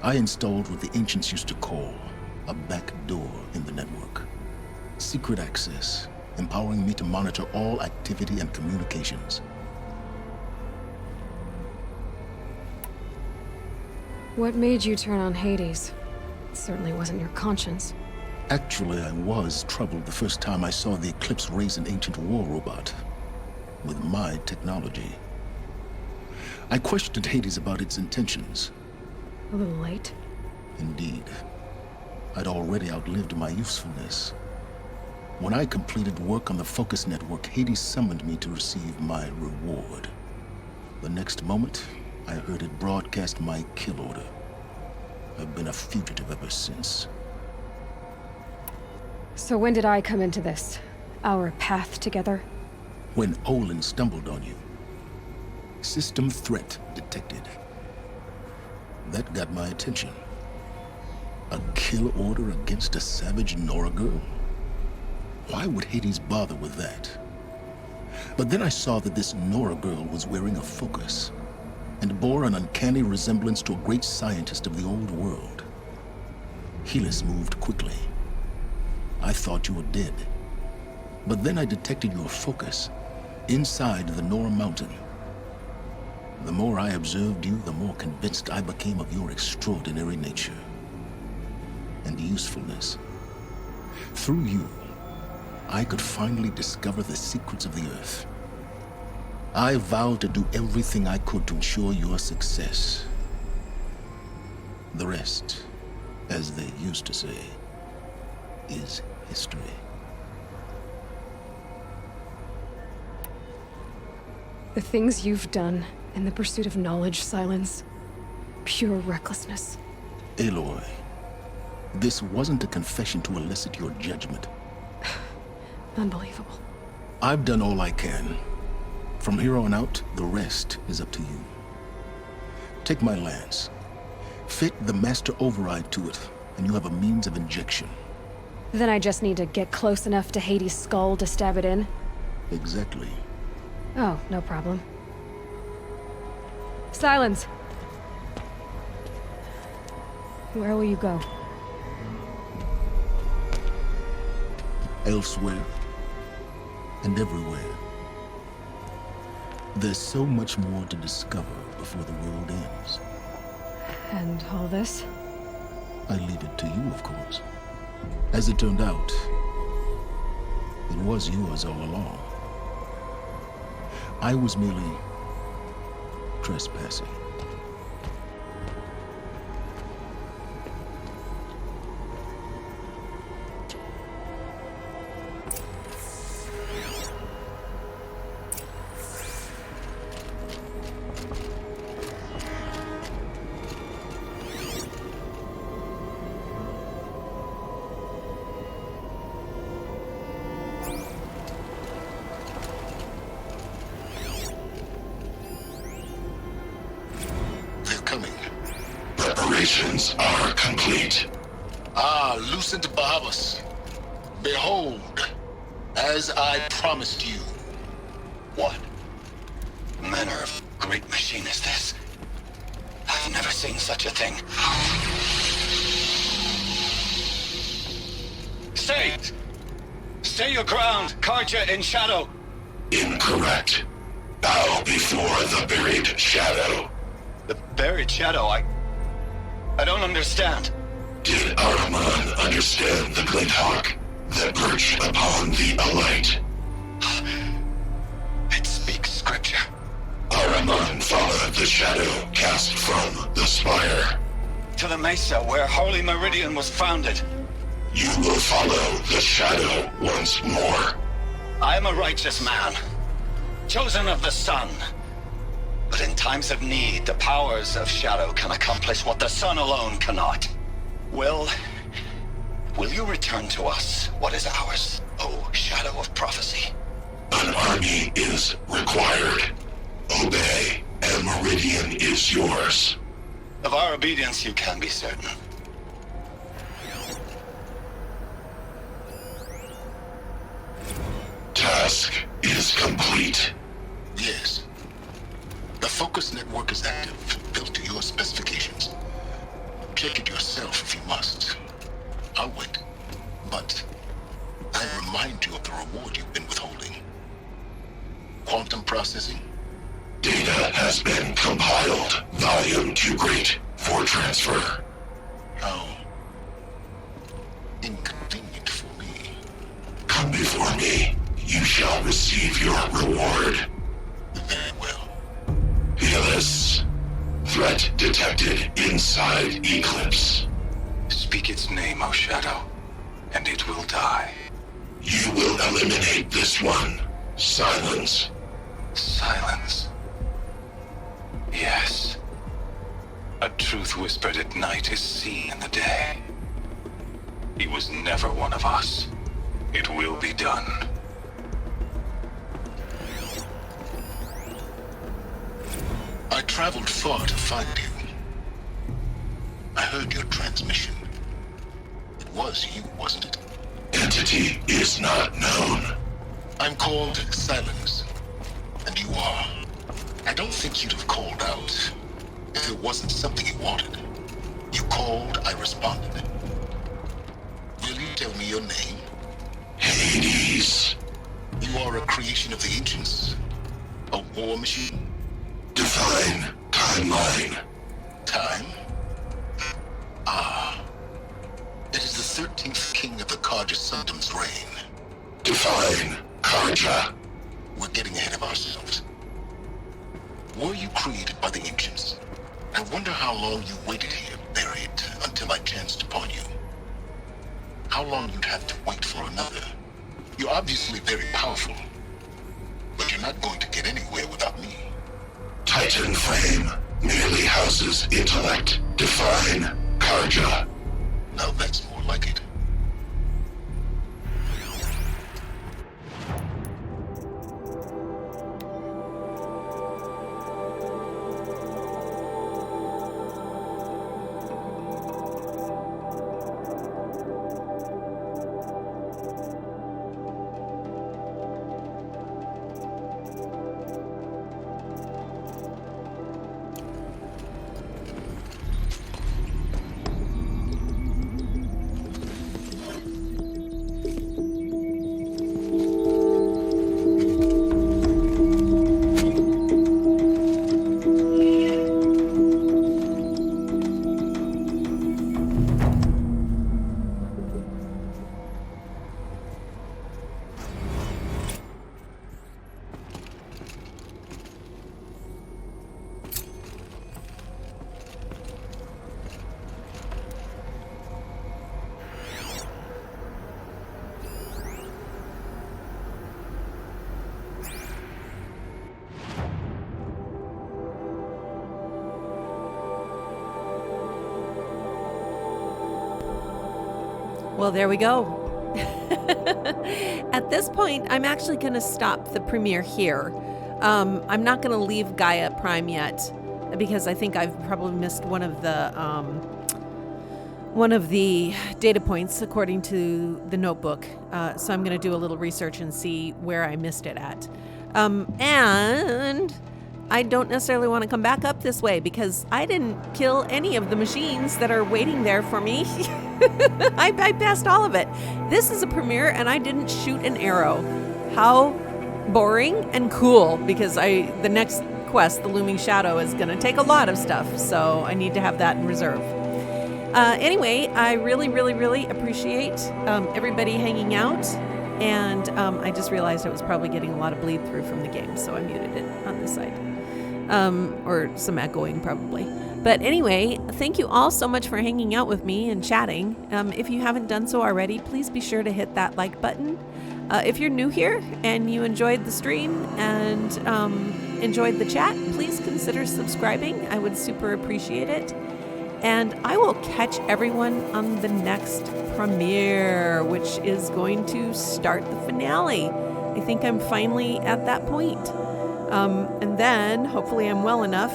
Speaker 3: I installed what the ancients used to call a back door in the network. Secret access, empowering me to monitor all activity and communications.
Speaker 2: What made you turn on Hades? It certainly wasn't your conscience.
Speaker 3: Actually, I was troubled the first time I saw the Eclipse raise an ancient war robot. With my technology. I questioned Hades about its intentions.
Speaker 2: A little late.
Speaker 3: Indeed. I'd already outlived my usefulness. When I completed work on the Focus Network, Hades summoned me to receive my reward. The next moment, I heard it broadcast my kill order. I've been a fugitive ever since.
Speaker 2: So when did I come into this? Our path together?
Speaker 3: When Olin stumbled on you. System threat detected. That got my attention. A kill order against a savage Nora girl? Why would Hades bother with that? But then I saw that this Nora girl was wearing a focus, and bore an uncanny resemblance to a great scientist of the old world. Helis moved quickly. I thought you were dead. But then I detected your focus inside the Nora mountain. The more I observed you, the more convinced I became of your extraordinary nature and usefulness. Through you, I could finally discover the secrets of the Earth. I vowed to do everything I could to ensure your success. The rest, as they used to say, is history.
Speaker 2: The things you've done in the pursuit of knowledge, Silence. Pure recklessness.
Speaker 3: Aloy, this wasn't a confession to elicit your judgment.
Speaker 2: Unbelievable.
Speaker 3: I've done all I can. From here on out, the rest is up to you. Take my lance. Fit the master override to it, and you have a means of injection.
Speaker 2: Then I just need to get close enough to Hades' skull to stab it in?
Speaker 3: Exactly.
Speaker 2: Oh, no problem. Silence! Where will you go?
Speaker 3: Elsewhere. And everywhere. There's so much more to discover before the world ends.
Speaker 2: And all this?
Speaker 3: I leave it to you, of course. As it turned out, it was yours all along. I was merely trespassing.
Speaker 12: Preparations are complete.
Speaker 3: Ah, Lucent Bahavas. Behold, as I promised you.
Speaker 6: What manner of great machine is this? I've never seen such a thing. Stay! Stay your ground, Karja in shadow!
Speaker 12: Incorrect. Bow before the buried shadow.
Speaker 6: The buried shadow? I don't understand.
Speaker 12: Did Ahriman understand the glint hawk that perched upon the alight?
Speaker 6: It speaks scripture.
Speaker 12: Ahriman followed the shadow cast from the spire.
Speaker 6: To the mesa where Holy Meridian was founded.
Speaker 12: You will follow the shadow once more.
Speaker 6: I am a righteous man, chosen of the sun. But in times of need, the powers of shadow can accomplish what the sun alone cannot. Will you return to us what is ours, O Shadow of Prophecy?
Speaker 12: An army is required. Obey, and Meridian is yours.
Speaker 6: Of our obedience you can be certain.
Speaker 12: Task is complete.
Speaker 3: Yes. The focus network is active, built to your specifications. Check it yourself if you must. I'll wait. But I remind you of the reward you've been withholding. Quantum processing?
Speaker 12: Data has been compiled. Volume too great for transfer.
Speaker 3: How inconvenient for me.
Speaker 12: Come before me. You shall receive your reward.
Speaker 3: Very well.
Speaker 12: Fearless. Threat detected inside Eclipse.
Speaker 6: Speak its name, O Shadow, and it will die.
Speaker 12: You will eliminate this one. Silence.
Speaker 6: Silence. Yes. A truth whispered at night is seen in the day. He was never one of us. It will be done.
Speaker 3: I traveled far to find you. I heard your transmission. It was you, wasn't it?
Speaker 12: Entity is not known.
Speaker 3: I'm called Silence, and you are. I don't think you'd have called out if it wasn't something you wanted. You called, I responded. Will you tell me your name?
Speaker 12: Hades.
Speaker 3: You are a creation of the ancients? A war machine?
Speaker 12: Define timeline.
Speaker 3: Time? Ah. It is the 13th king of the Karja Sanctum's reign.
Speaker 12: Define Karja.
Speaker 3: We're getting ahead of ourselves. Were you created by the ancients? I wonder how long you waited here, buried, until I chanced upon you. How long you'd have to wait for another. You're obviously very powerful, but you're not going to get anywhere without me.
Speaker 12: Titan Flame merely houses intellect. Define Karja.
Speaker 3: Now that's more like it.
Speaker 1: Well, there we go. At this point, I'm actually going to stop the premiere here. I'm not going to leave Gaia Prime yet because I think I've probably missed one of the data points according to the notebook. So I'm going to do a little research and see where I missed it at. And I don't necessarily want to come back up this way because I didn't kill any of the machines that are waiting there for me. I bypassed all of it. This is a premiere and I didn't shoot an arrow. How boring and cool, because the next quest, the Looming Shadow, is going to take a lot of stuff, so I need to have that in reserve. Anyway, I really, really, really appreciate everybody hanging out, and I just realized I was probably getting a lot of bleed through from the game, so I muted it on this side. Or some echoing probably. But anyway, thank you all so much for hanging out with me and chatting. If you haven't done so already, please be sure to hit that like button. If you're new here and you enjoyed the stream and enjoyed the chat, please consider subscribing. I would super appreciate it. And I will catch everyone on the next premiere, which is going to start the finale. I think I'm finally at that point. And then hopefully I'm well enough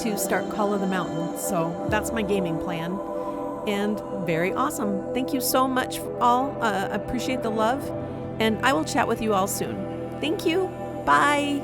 Speaker 1: to start Call of the Mountain. So that's my gaming plan. And very awesome. Thank you so much all. I appreciate the love. And I will chat with you all soon. Thank you. Bye.